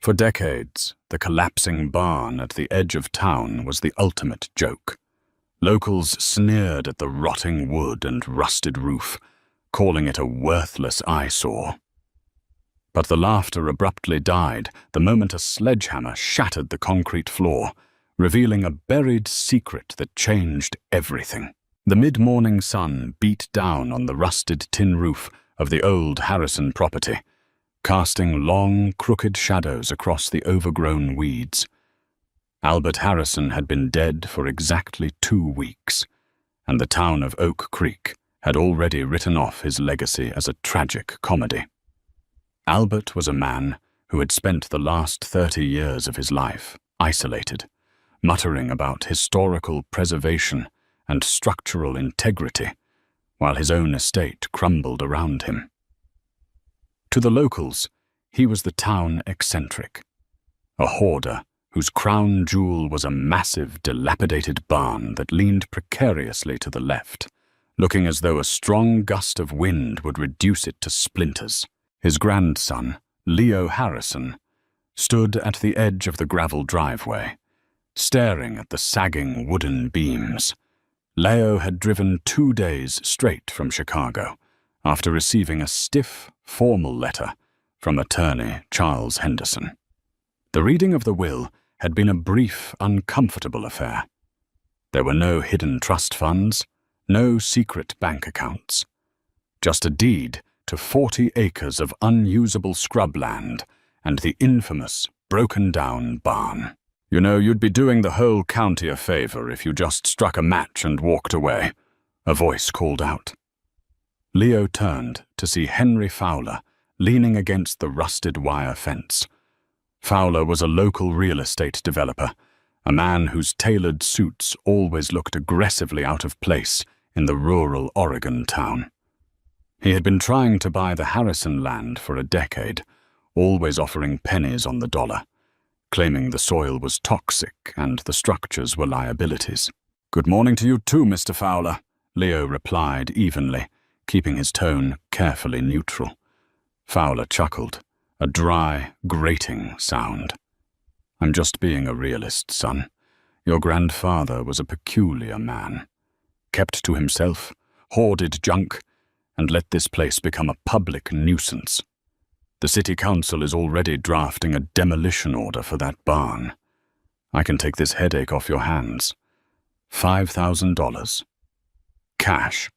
For decades, the collapsing barn at the edge of town was the ultimate joke. Locals sneered at the rotting wood and rusted roof, calling it a worthless eyesore. But the laughter abruptly died the moment a sledgehammer shattered the concrete floor, revealing a buried secret that changed everything. The mid-morning sun beat down on the rusted tin roof of the old Harrison property, casting long, crooked shadows across the overgrown weeds. Albert Harrison had been dead for exactly 2 weeks, and the town of Oak Creek had already written off his legacy as a tragic comedy. Albert was a man who had spent the last 30 years of his life isolated, muttering about historical preservation and structural integrity, while his own estate crumbled around him. To the locals, he was the town eccentric, a hoarder whose crown jewel was a massive, dilapidated barn that leaned precariously to the left, looking as though a strong gust of wind would reduce it to splinters. His grandson, Leo Harrison, stood at the edge of the gravel driveway, staring at the sagging wooden beams. Leo had driven 2 days straight from Chicago after receiving a stiff, formal letter from attorney Charles Henderson. The reading of the will had been a brief, uncomfortable affair. There were no hidden trust funds, no secret bank accounts, just a deed to 40 acres of unusable scrubland and the infamous broken-down barn. "You know, you'd be doing the whole county a favor if you just struck a match and walked away," a voice called out. Leo turned to see Henry Fowler leaning against the rusted wire fence. Fowler was a local real estate developer, a man whose tailored suits always looked aggressively out of place in the rural Oregon town. He had been trying to buy the Harrison land for a decade, always offering pennies on the dollar, claiming the soil was toxic and the structures were liabilities. "Good morning to you too, Mr. Fowler," Leo replied evenly, keeping his tone carefully neutral. Fowler chuckled, a dry, grating sound. "I'm just being a realist, son. Your grandfather was a peculiar man. Kept to himself, hoarded junk, and let this place become a public nuisance. The city council is already drafting a demolition order for that barn. I can take this headache off your hands. $5,000. Cash.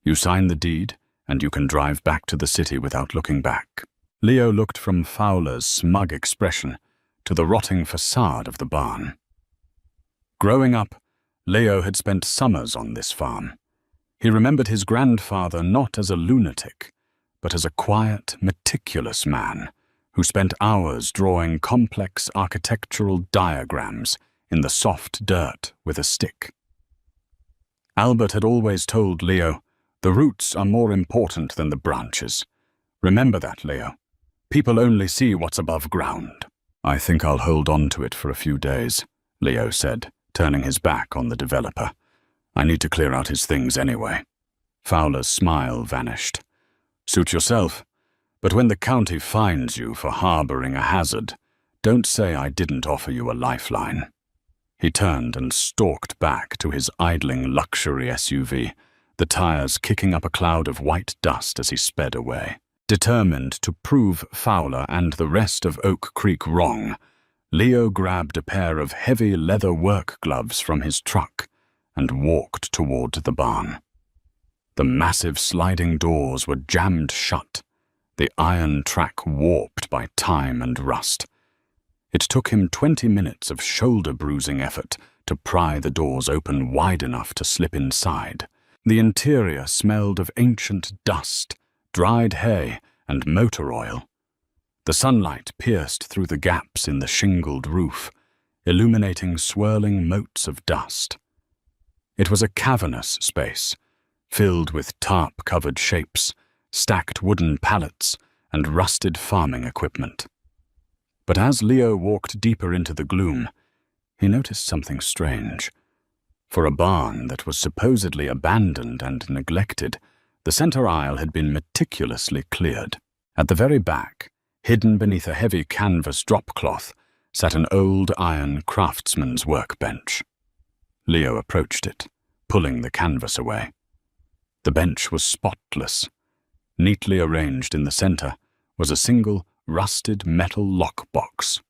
You sign the deed, and you can drive back to the city without looking back." Leo looked from Fowler's smug expression to the rotting facade of the barn. Growing up, Leo had spent summers on this farm. He remembered his grandfather not as a lunatic, but as a quiet, meticulous man who spent hours drawing complex architectural diagrams in the soft dirt with a stick. Albert had always told Leo, "The roots are more important than the branches. Remember that, Leo. People only see what's above ground." "I think I'll hold on to it for a few days," Leo said, turning his back on the developer. "I need to clear out his things anyway." Fowler's smile vanished. "Suit yourself. But when the county finds you for harboring a hazard, don't say I didn't offer you a lifeline." He turned and stalked back to his idling luxury SUV, the tires kicking up a cloud of white dust as he sped away. Determined to prove Fowler and the rest of Oak Creek wrong, Leo grabbed a pair of heavy leather work gloves from his truck and walked toward the barn. The massive sliding doors were jammed shut, the iron track warped by time and rust. It took him 20 minutes of shoulder-bruising effort to pry the doors open wide enough to slip inside. The interior smelled of ancient dust, dried hay, and motor oil. The sunlight pierced through the gaps in the shingled roof, illuminating swirling motes of dust. It was a cavernous space, filled with tarp-covered shapes, stacked wooden pallets, and rusted farming equipment. But as Leo walked deeper into the gloom, he noticed something strange. For a barn that was supposedly abandoned and neglected, the center aisle had been meticulously cleared. At the very back, Hidden beneath a heavy canvas drop-cloth sat an old iron craftsman's workbench. Leo approached it, pulling the canvas away. The bench was spotless. Neatly arranged in the center was a single rusted metal lockbox.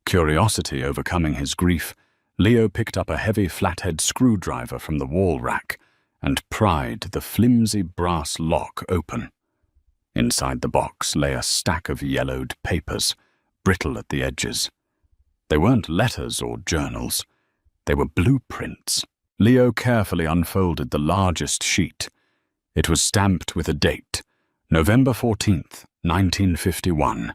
Curiosity overcoming his grief, Leo picked up a heavy flathead screwdriver from the wall rack and pried the flimsy brass lock open. Inside the box lay a stack of yellowed papers, brittle at the edges. They weren't letters or journals. They were blueprints. Leo carefully unfolded the largest sheet. It was stamped with a date, November 14th, 1951,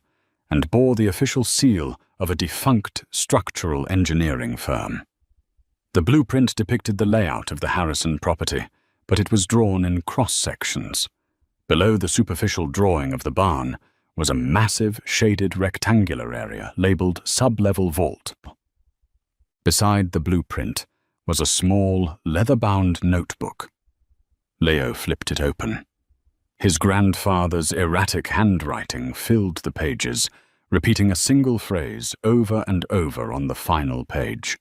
and bore the official seal of a defunct structural engineering firm. The blueprint depicted the layout of the Harrison property, but it was drawn in cross-sections. Below the superficial drawing of the barn was a massive, shaded rectangular area labeled sub-level vault. Beside the blueprint was a small, leather-bound notebook. Leo flipped it open. His grandfather's erratic handwriting filled the pages, repeating a single phrase over and over on the final page.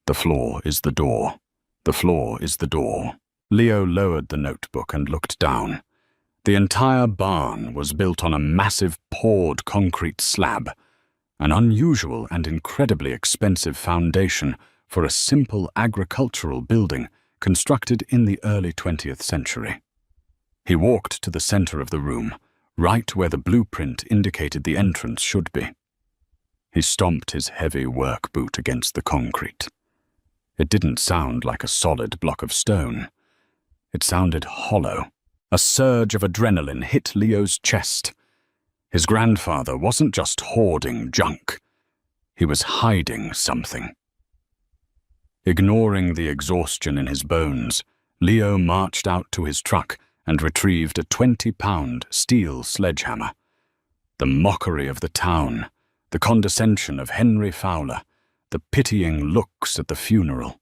"The floor is the door. The floor is the door." Leo lowered the notebook and looked down. The entire barn was built on a massive poured concrete slab, an unusual and incredibly expensive foundation for a simple agricultural building constructed in the early 20th century. He walked to the center of the room, right where the blueprint indicated the entrance should be. He stomped his heavy work boot against the concrete. It didn't sound like a solid block of stone. It sounded hollow. A surge of adrenaline hit Leo's chest. His grandfather wasn't just hoarding junk. He was hiding something. Ignoring the exhaustion in his bones, Leo marched out to his truck and retrieved a 20-pound steel sledgehammer. The mockery of the town, the condescension of Henry Fowler, the pitying looks at the funeral.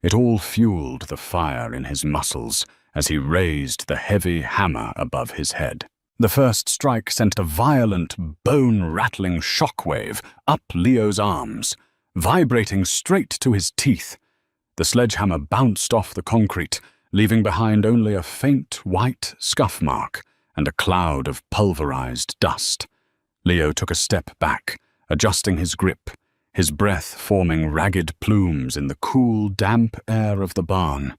It all fueled the fire in his muscles as he raised the heavy hammer above his head. The first strike sent a violent, bone-rattling shockwave up Leo's arms, vibrating straight to his teeth. The sledgehammer bounced off the concrete, leaving behind only a faint white scuff mark and a cloud of pulverized dust. Leo took a step back, adjusting his grip, his breath forming ragged plumes in the cool, damp air of the barn.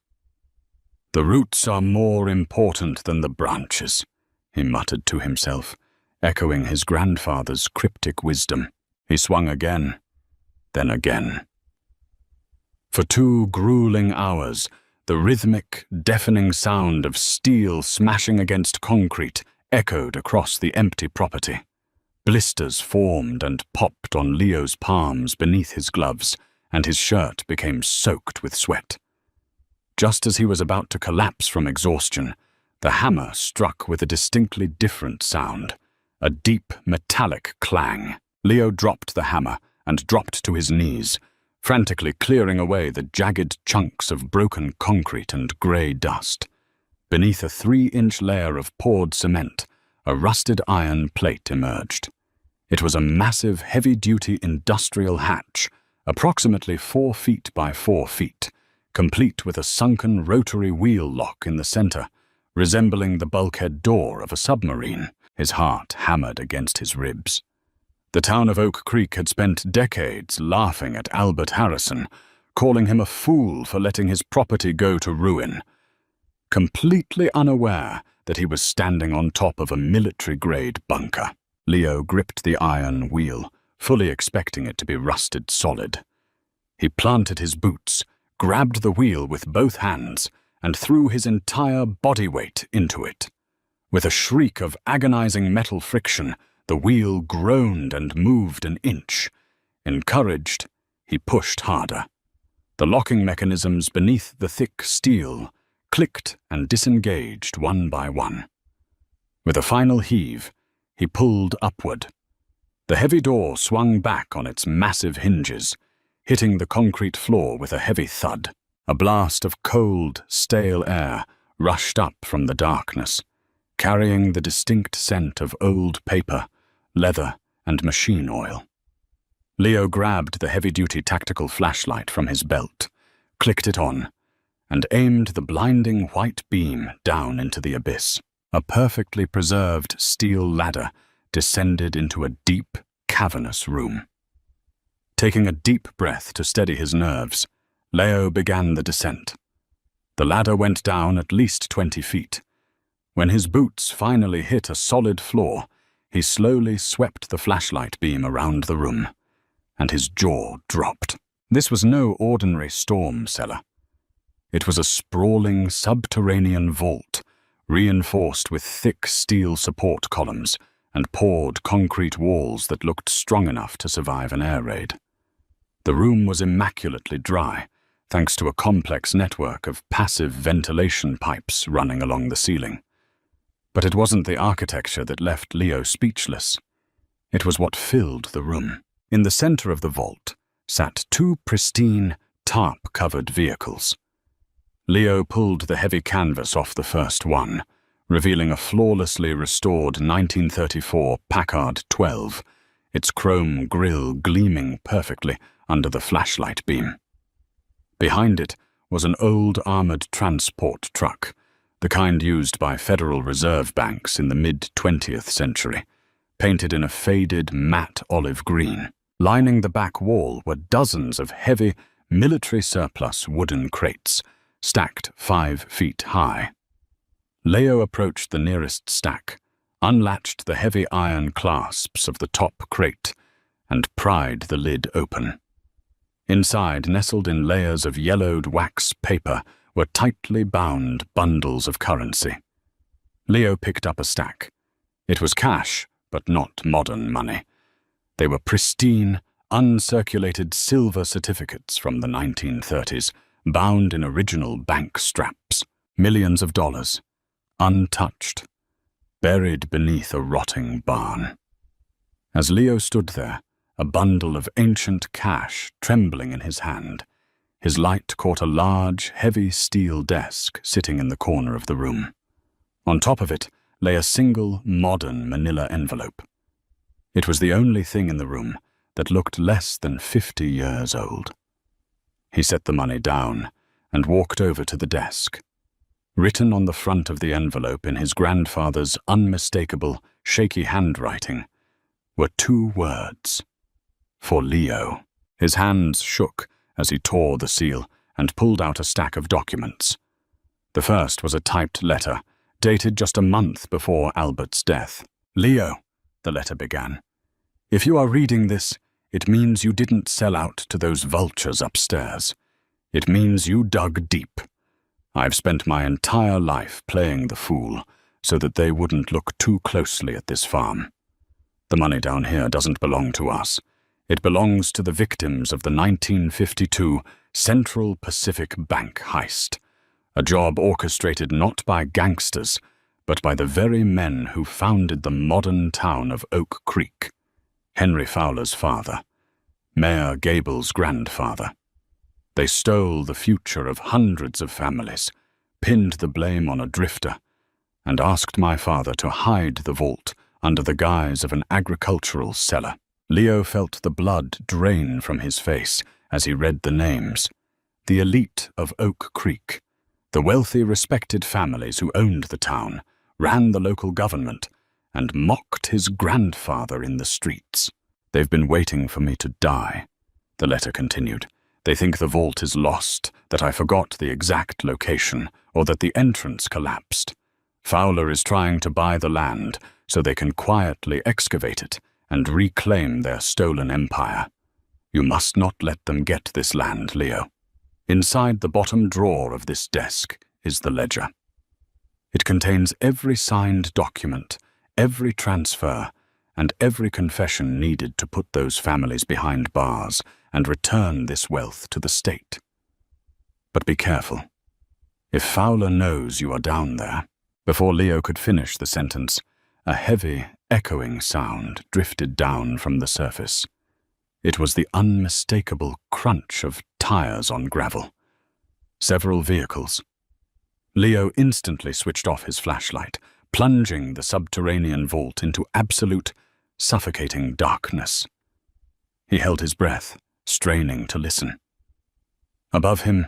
"The roots are more important than the branches," he muttered to himself, echoing his grandfather's cryptic wisdom. He swung again, then again. For 2 grueling hours, the rhythmic, deafening sound of steel smashing against concrete echoed across the empty property. Blisters formed and popped on Leo's palms beneath his gloves, and his shirt became soaked with sweat. Just as he was about to collapse from exhaustion, the hammer struck with a distinctly different sound, a deep, metallic clang. Leo dropped the hammer and dropped to his knees, frantically clearing away the jagged chunks of broken concrete and grey dust. Beneath a 3-inch layer of poured cement, a rusted iron plate emerged. It was a massive, heavy-duty industrial hatch, approximately 4 feet by 4 feet, complete with a sunken rotary wheel lock in the center, resembling the bulkhead door of a submarine. His heart hammered against his ribs. The town of Oak Creek had spent decades laughing at Albert Harrison, calling him a fool for letting his property go to ruin. Completely unaware that he was standing on top of a military-grade bunker, Leo gripped the iron wheel, fully expecting it to be rusted solid. He planted his boots, grabbed the wheel with both hands, and threw his entire body weight into it. With a shriek of agonizing metal friction, the wheel groaned and moved an inch. Encouraged, he pushed harder. The locking mechanisms beneath the thick steel clicked and disengaged one by one. With a final heave, he pulled upward. The heavy door swung back on its massive hinges, hitting the concrete floor with a heavy thud. A blast of cold, stale air rushed up from the darkness, carrying the distinct scent of old paper, leather, and machine oil. Leo grabbed the heavy-duty tactical flashlight from his belt, clicked it on, and aimed the blinding white beam down into the abyss. A perfectly preserved steel ladder descended into a deep, cavernous room. Taking a deep breath to steady his nerves, Leo began the descent. The ladder went down at least 20 feet. When his boots finally hit a solid floor, he slowly swept the flashlight beam around the room, and his jaw dropped. This was no ordinary storm cellar. It was a sprawling subterranean vault, reinforced with thick steel support columns and poured concrete walls that looked strong enough to survive an air raid. The room was immaculately dry, thanks to a complex network of passive ventilation pipes running along the ceiling. But it wasn't the architecture that left Leo speechless. It was what filled the room. In the center of the vault sat two pristine, tarp-covered vehicles. Leo pulled the heavy canvas off the first one, revealing a flawlessly restored 1934 Packard 12, its chrome grille gleaming perfectly under the flashlight beam. Behind it was an old armored transport truck, the kind used by Federal Reserve banks in the mid-20th century, painted in a faded matte olive green. Lining the back wall were dozens of heavy, military surplus wooden crates, stacked 5 feet high. Leo approached the nearest stack, unlatched the heavy iron clasps of the top crate, and pried the lid open. Inside, nestled in layers of yellowed wax paper, were tightly bound bundles of currency. Leo picked up a stack. It was cash, but not modern money. They were pristine, uncirculated silver certificates from the 1930s, bound in original bank straps. Millions of dollars, untouched, buried beneath a rotting barn. As Leo stood there, a bundle of ancient cash trembling in his hand, his light caught a large, heavy steel desk sitting in the corner of the room. On top of it lay a single, modern manila envelope. It was the only thing in the room that looked less than 50 years old. He set the money down and walked over to the desk. Written on the front of the envelope in his grandfather's unmistakable, shaky handwriting were 2 words: for Leo. His hands shook as he tore the seal and pulled out a stack of documents. The first was a typed letter, dated just a month before Albert's death. "Leo," the letter began, "if you are reading this, it means you didn't sell out to those vultures upstairs. It means you dug deep. I've spent my entire life playing the fool so that they wouldn't look too closely at this farm. The money down here doesn't belong to us. It belongs to the victims of the 1952 Central Pacific Bank heist, a job orchestrated not by gangsters, but by the very men who founded the modern town of Oak Creek. Henry Fowler's father, Mayor Gable's grandfather. They stole the future of hundreds of families, pinned the blame on a drifter, and asked my father to hide the vault under the guise of an agricultural cellar." Leo felt the blood drain from his face as he read the names. The elite of Oak Creek, the wealthy, respected families who owned the town, ran the local government, and mocked his grandfather in the streets. "They've been waiting for me to die," the letter continued. "They think the vault is lost, that I forgot the exact location, or that the entrance collapsed. Fowler is trying to buy the land so they can quietly excavate it and reclaim their stolen empire. You must not let them get this land, Leo. Inside the bottom drawer of this desk is the ledger. It contains every signed document, every transfer, and every confession needed to put those families behind bars and return this wealth to the state. But be careful. If Fowler knows you are down there..." Before Leo could finish the sentence, a heavy, echoing sound drifted down from the surface. It was the unmistakable crunch of tires on gravel. Several vehicles. Leo instantly switched off his flashlight, plunging the subterranean vault into absolute suffocating darkness. He held his breath, straining to listen. Above him,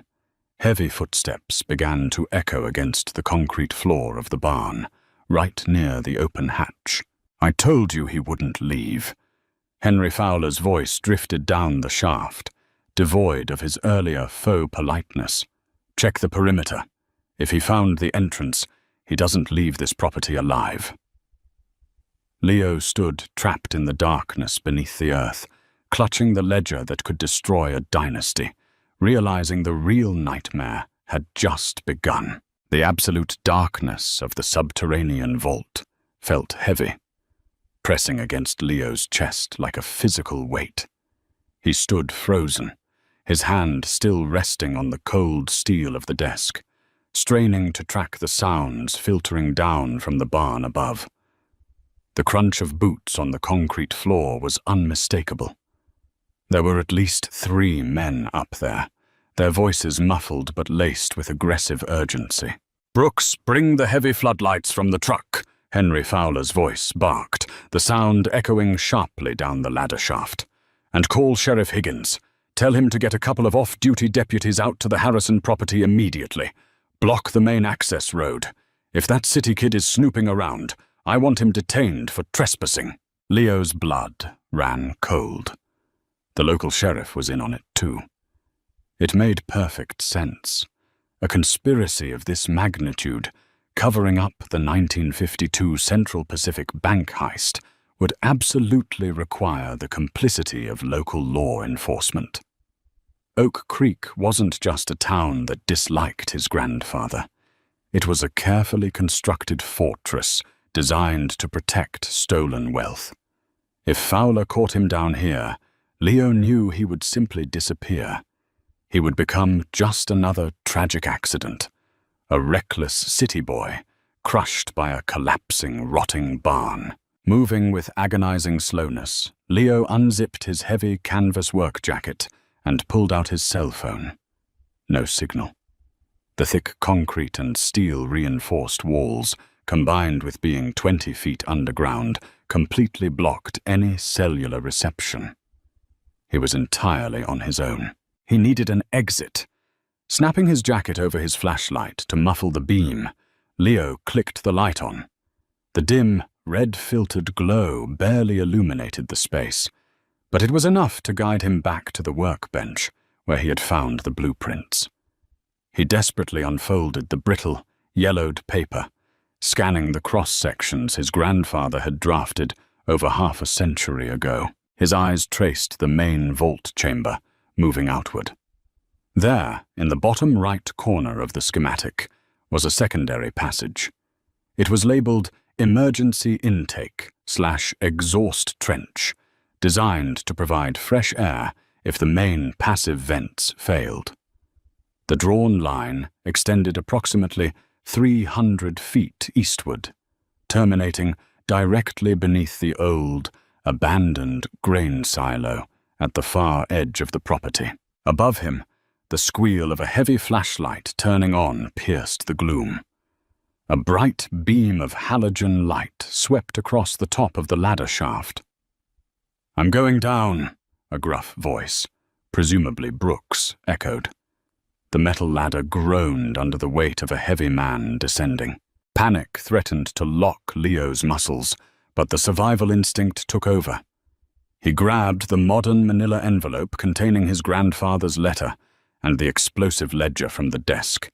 heavy footsteps began to echo against the concrete floor of the barn, right near the open hatch. "I told you he wouldn't leave." Henry Fowler's voice drifted down the shaft, devoid of his earlier faux politeness. "Check the perimeter. If he found the entrance, he doesn't leave this property alive." Leo stood trapped in the darkness beneath the earth, clutching the ledger that could destroy a dynasty, realizing the real nightmare had just begun. The absolute darkness of the subterranean vault felt heavy, pressing against Leo's chest like a physical weight. He stood frozen, his hand still resting on the cold steel of the desk, straining to track the sounds filtering down from the barn above. The crunch of boots on the concrete floor was unmistakable. There were at least 3 men up there, their voices muffled but laced with aggressive urgency. "Brooks, bring the heavy floodlights from the truck," Henry Fowler's voice barked, the sound echoing sharply down the ladder shaft. "And call Sheriff Higgins. Tell him to get a couple of off-duty deputies out to the Harrison property immediately. Block the main access road. If that city kid is snooping around, I want him detained for trespassing." Leo's blood ran cold. The local sheriff was in on it too. It made perfect sense. A conspiracy of this magnitude, covering up the 1952 Central Pacific bank heist, would absolutely require the complicity of local law enforcement. Oak Creek wasn't just a town that disliked his grandfather. It was a carefully constructed fortress designed to protect stolen wealth. If Fowler caught him down here, Leo knew he would simply disappear. He would become just another tragic accident, a reckless city boy, crushed by a collapsing, rotting barn. Moving with agonizing slowness, Leo unzipped his heavy canvas work jacket and pulled out his cell phone. No signal. The thick concrete and steel-reinforced walls, combined with being 20 feet underground, completely blocked any cellular reception. He was entirely on his own. He needed an exit. Snapping his jacket over his flashlight to muffle the beam, Leo clicked the light on. The dim, red-filtered glow barely illuminated the space, but it was enough to guide him back to the workbench where he had found the blueprints. He desperately unfolded the brittle, yellowed paper, scanning the cross-sections his grandfather had drafted over half a century ago. His eyes traced the main vault chamber, moving outward. There, in the bottom right corner of the schematic, was a secondary passage. It was labeled Emergency Intake/Exhaust Trench, designed to provide fresh air if the main passive vents failed. The drawn line extended approximately 300 feet eastward, terminating directly beneath the old, abandoned grain silo at the far edge of the property. Above him, the squeal of a heavy flashlight turning on pierced the gloom. A bright beam of halogen light swept across the top of the ladder shaft. "I'm going down," a gruff voice, presumably Brooks, echoed. The metal ladder groaned under the weight of a heavy man descending. Panic threatened to lock Leo's muscles, but the survival instinct took over. He grabbed the modern manila envelope containing his grandfather's letter and the explosive ledger from the desk,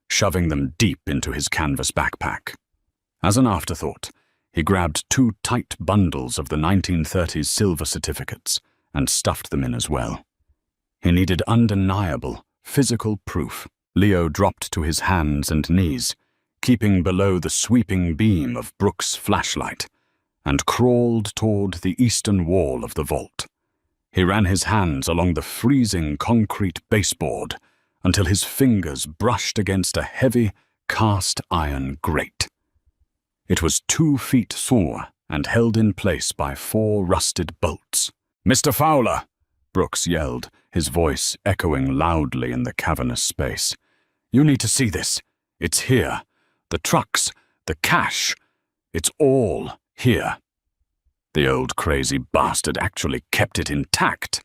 shoving them deep into his canvas backpack. As an afterthought, he grabbed 2 tight bundles of the 1930s silver certificates and stuffed them in as well. He needed undeniable, physical proof. Leo dropped to his hands and knees, keeping below the sweeping beam of Brooks' flashlight, and crawled toward the eastern wall of the vault. He ran his hands along the freezing concrete baseboard until his fingers brushed against a heavy cast-iron grate. It was 2 feet through and held in place by 4 rusted bolts. "Mr. Fowler!" Brooks yelled, his voice echoing loudly in the cavernous space. "You need to see this. It's here. The trucks, the cash. It's all here." The old crazy bastard actually kept it intact.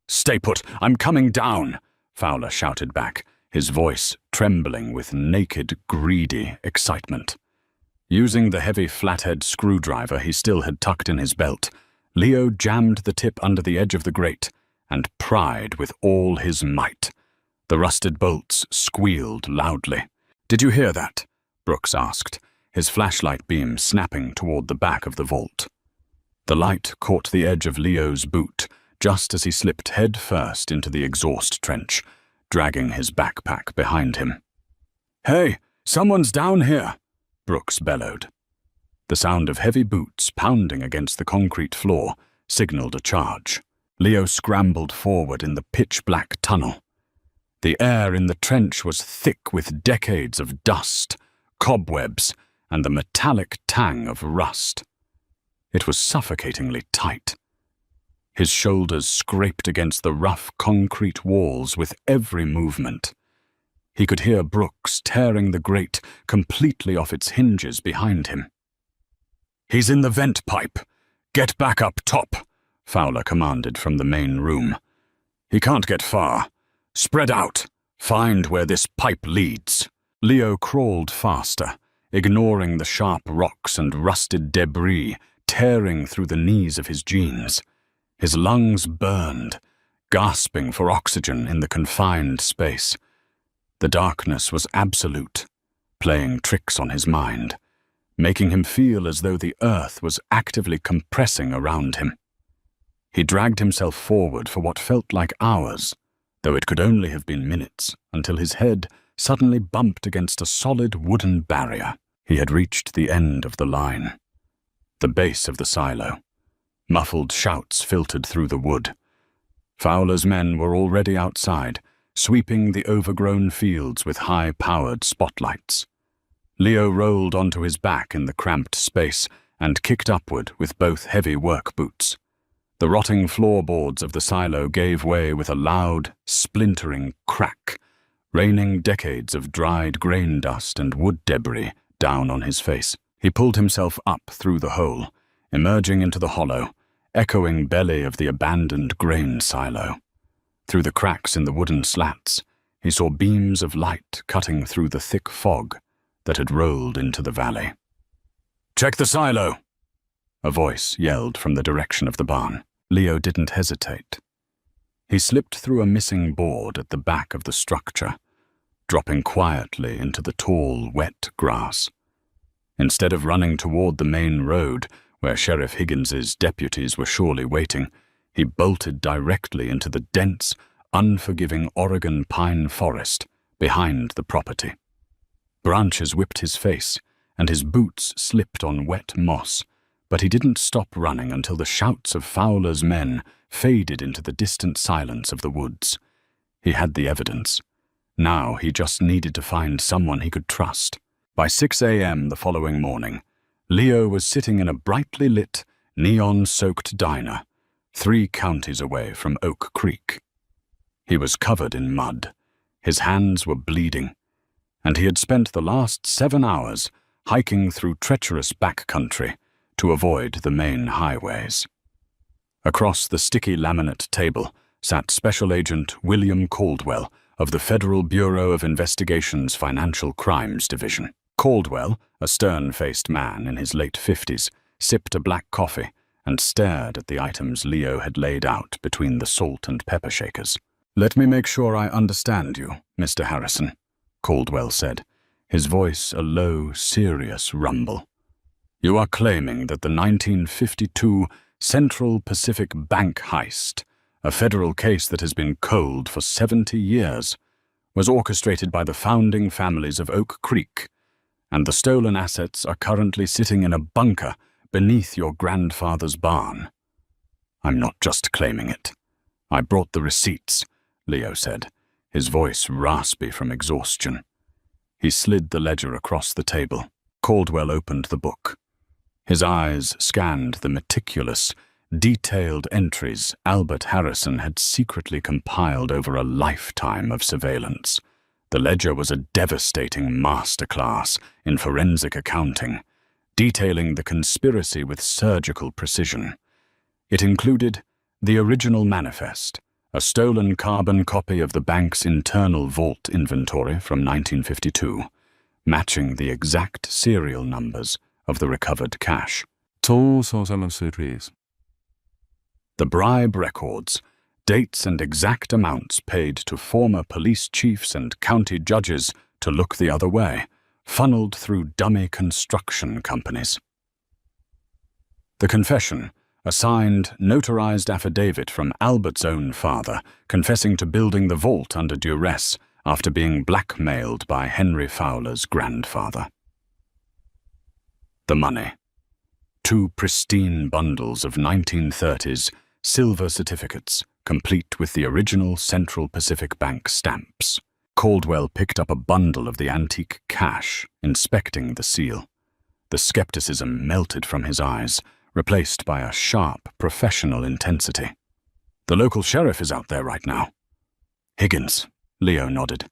"Stay put, I'm coming down," Fowler shouted back, his voice trembling with naked, greedy excitement. Using the heavy flathead screwdriver he still had tucked in his belt, Leo jammed the tip under the edge of the grate and pried with all his might. The rusted bolts squealed loudly. "Did you hear that?" Brooks asked, his flashlight beam snapping toward the back of the vault. The light caught the edge of Leo's boot just as he slipped head first into the exhaust trench, dragging his backpack behind him. "Hey, someone's down here!" Brooks bellowed. The sound of heavy boots pounding against the concrete floor signaled a charge. Leo scrambled forward in the pitch-black tunnel. The air in the trench was thick with decades of dust, cobwebs, and the metallic tang of rust. It was suffocatingly tight. His shoulders scraped against the rough concrete walls with every movement. He could hear Brooks tearing the grate completely off its hinges behind him. "He's in the vent pipe. Get back up top," Fowler commanded from the main room. "He can't get far. Spread out. Find where this pipe leads." Leo crawled faster, ignoring the sharp rocks and rusted debris tearing through the knees of his jeans. His lungs burned, gasping for oxygen in the confined space. The darkness was absolute, playing tricks on his mind, making him feel as though the earth was actively compressing around him. He dragged himself forward for what felt like hours, though it could only have been minutes, until his head suddenly bumped against a solid wooden barrier. He had reached the end of the line, the base of the silo. Muffled shouts filtered through the wood. Fowler's men were already outside, sweeping the overgrown fields with high-powered spotlights. Leo rolled onto his back in the cramped space and kicked upward with both heavy work boots. The rotting floorboards of the silo gave way with a loud, splintering crack, raining decades of dried grain dust and wood debris down on his face. He pulled himself up through the hole, emerging into the hollow, echoing belly of the abandoned grain silo. Through the cracks in the wooden slats, he saw beams of light cutting through the thick fog that had rolled into the valley. "Check the silo!" a voice yelled from the direction of the barn. Leo didn't hesitate. He slipped through a missing board at the back of the structure, dropping quietly into the tall, wet grass. Instead of running toward the main road, where Sheriff Higgins's deputies were surely waiting, he bolted directly into the dense, unforgiving Oregon pine forest behind the property. Branches whipped his face, and his boots slipped on wet moss, but he didn't stop running until the shouts of Fowler's men faded into the distant silence of the woods. He had the evidence. Now he just needed to find someone he could trust. By 6 a.m. the following morning, Leo was sitting in a brightly lit, neon-soaked diner, 3 counties away from Oak Creek. He was covered in mud, his hands were bleeding, and he had spent the last 7 hours hiking through treacherous backcountry to avoid the main highways. Across the sticky laminate table sat Special Agent William Caldwell of the Federal Bureau of Investigation's Financial Crimes Division. Caldwell, a stern-faced man in his late 50s, sipped a black coffee and stared at the items Leo had laid out between the salt and pepper shakers. "Let me make sure I understand you, Mr. Harrison," Caldwell said, his voice a low, serious rumble. "You are claiming that the 1952 Central Pacific Bank heist, a federal case that has been cold for 70 years, was orchestrated by the founding families of Oak Creek, and the stolen assets are currently sitting in a bunker beneath your grandfather's barn." "I'm not just claiming it. I brought the receipts," Leo said, his voice raspy from exhaustion. He slid the ledger across the table. Caldwell opened the book. His eyes scanned the meticulous, detailed entries Albert Harrison had secretly compiled over a lifetime of surveillance. The ledger was a devastating masterclass in forensic accounting, detailing the conspiracy with surgical precision. It included the original manifest, a stolen carbon copy of the bank's internal vault inventory from 1952, matching the exact serial numbers of the recovered cash. The bribe records, dates and exact amounts paid to former police chiefs and county judges to look the other way, funneled through dummy construction companies. The confession, a signed, notarized affidavit from Albert's own father, confessing to building the vault under duress after being blackmailed by Henry Fowler's grandfather. The money. 2 pristine bundles of 1930s silver certificates, complete with the original Central Pacific Bank stamps. Caldwell picked up a bundle of the antique cash, inspecting the seal. The skepticism melted from his eyes, replaced by a sharp, professional intensity. The local sheriff is out there right now. Higgins, Leo nodded.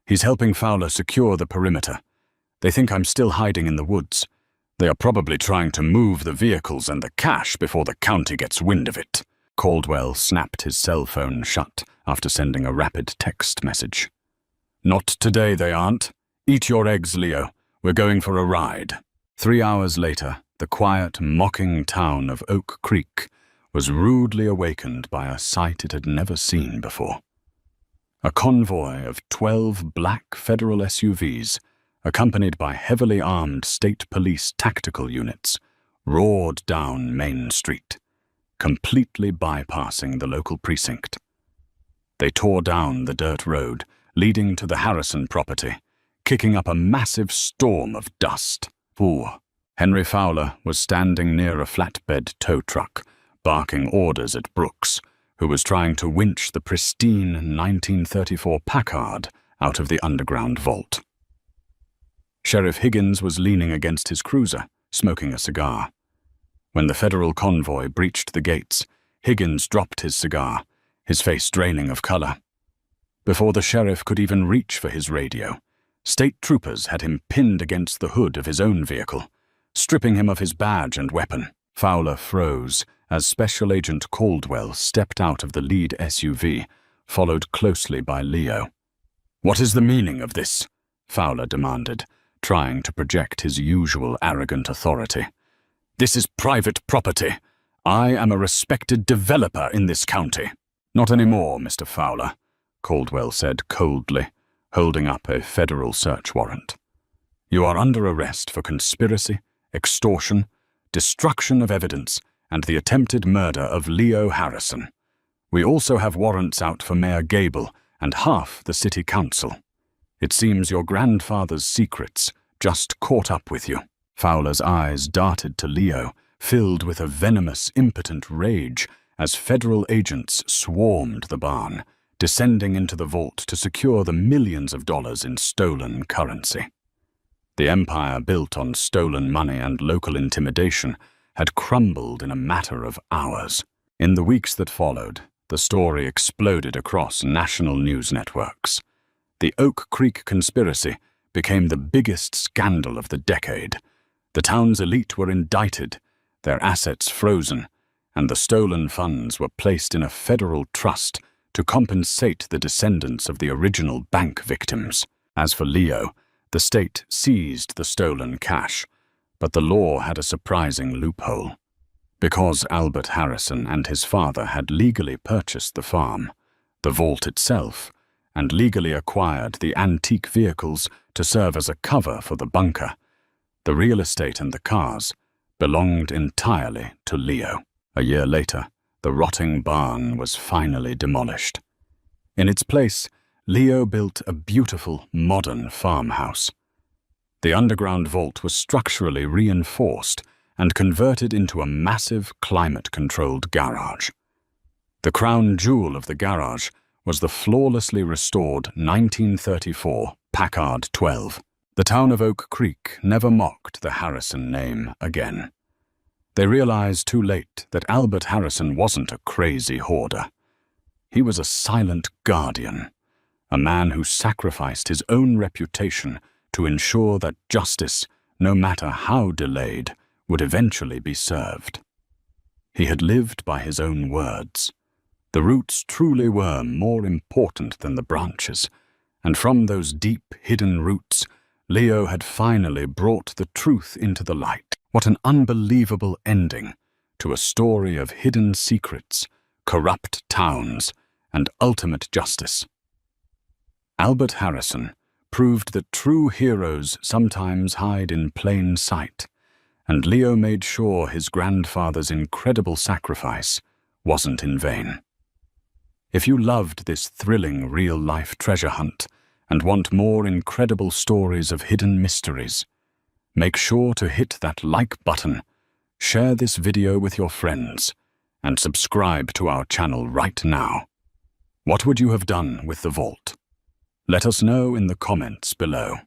He's helping Fowler secure the perimeter. They think I'm still hiding in the woods. They are probably trying to move the vehicles and the cash before the county gets wind of it. Caldwell snapped his cell phone shut after sending a rapid text message. Not today, they aren't. Eat your eggs, Leo. We're going for a ride. 3 hours later, the quiet, mocking town of Oak Creek was rudely awakened by a sight it had never seen before. A convoy of 12 black federal SUVs, accompanied by heavily armed state police tactical units, roared down Main Street, completely bypassing the local precinct. They tore down the dirt road leading to the Harrison property, kicking up a massive storm of dust. Henry Fowler was standing near a flatbed tow truck, barking orders at Brooks, who was trying to winch the pristine 1934 Packard out of the underground vault. Sheriff Higgins was leaning against his cruiser, smoking a cigar. When the federal convoy breached the gates, Higgins dropped his cigar, his face draining of color. Before the sheriff could even reach for his radio, state troopers had him pinned against the hood of his own vehicle, stripping him of his badge and weapon. Fowler froze as Special Agent Caldwell stepped out of the lead SUV, followed closely by Leo. "What is the meaning of this?" Fowler demanded, trying to project his usual arrogant authority. "This is private property. I am a respected developer in this county." "Not anymore, Mr. Fowler," Caldwell said coldly, holding up a federal search warrant. "You are under arrest for conspiracy, extortion, destruction of evidence, and the attempted murder of Leo Harrison. We also have warrants out for Mayor Gable and half the city council. It seems your grandfather's secrets just caught up with you." Fowler's eyes darted to Leo, filled with a venomous, impotent rage as federal agents swarmed the barn, descending into the vault to secure the millions of dollars in stolen currency. The empire built on stolen money and local intimidation had crumbled in a matter of hours. In the weeks that followed, the story exploded across national news networks. The Oak Creek conspiracy became the biggest scandal of the decade. The town's elite were indicted, their assets frozen, and the stolen funds were placed in a federal trust to compensate the descendants of the original bank victims. As for Leo, the state seized the stolen cash, but the law had a surprising loophole. Because Albert Harrison and his father had legally purchased the farm, the vault itself, and legally acquired the antique vehicles to serve as a cover for the bunker, the real estate and the cars belonged entirely to Leo. A year later, the rotting barn was finally demolished. In its place, Leo built a beautiful, modern farmhouse. The underground vault was structurally reinforced and converted into a massive, climate-controlled garage. The crown jewel of the garage was the flawlessly restored 1934 Packard 12. The town of Oak Creek never mocked the Harrison name again. They realized too late that Albert Harrison wasn't a crazy hoarder. He was a silent guardian, a man who sacrificed his own reputation to ensure that justice no matter how delayed, would eventually be served. He had lived by his own words. The roots truly were more important than the branches, and from those deep, hidden roots, Leo had finally brought the truth into the light. What an unbelievable ending to a story of hidden secrets, corrupt towns, and ultimate justice. Albert Harrison proved that true heroes sometimes hide in plain sight, and Leo made sure his grandfather's incredible sacrifice wasn't in vain. If you loved this thrilling real-life treasure hunt and want more incredible stories of hidden mysteries, make sure to hit that like button, share this video with your friends, and subscribe to our channel right now. What would you have done with the vault? Let us know in the comments below.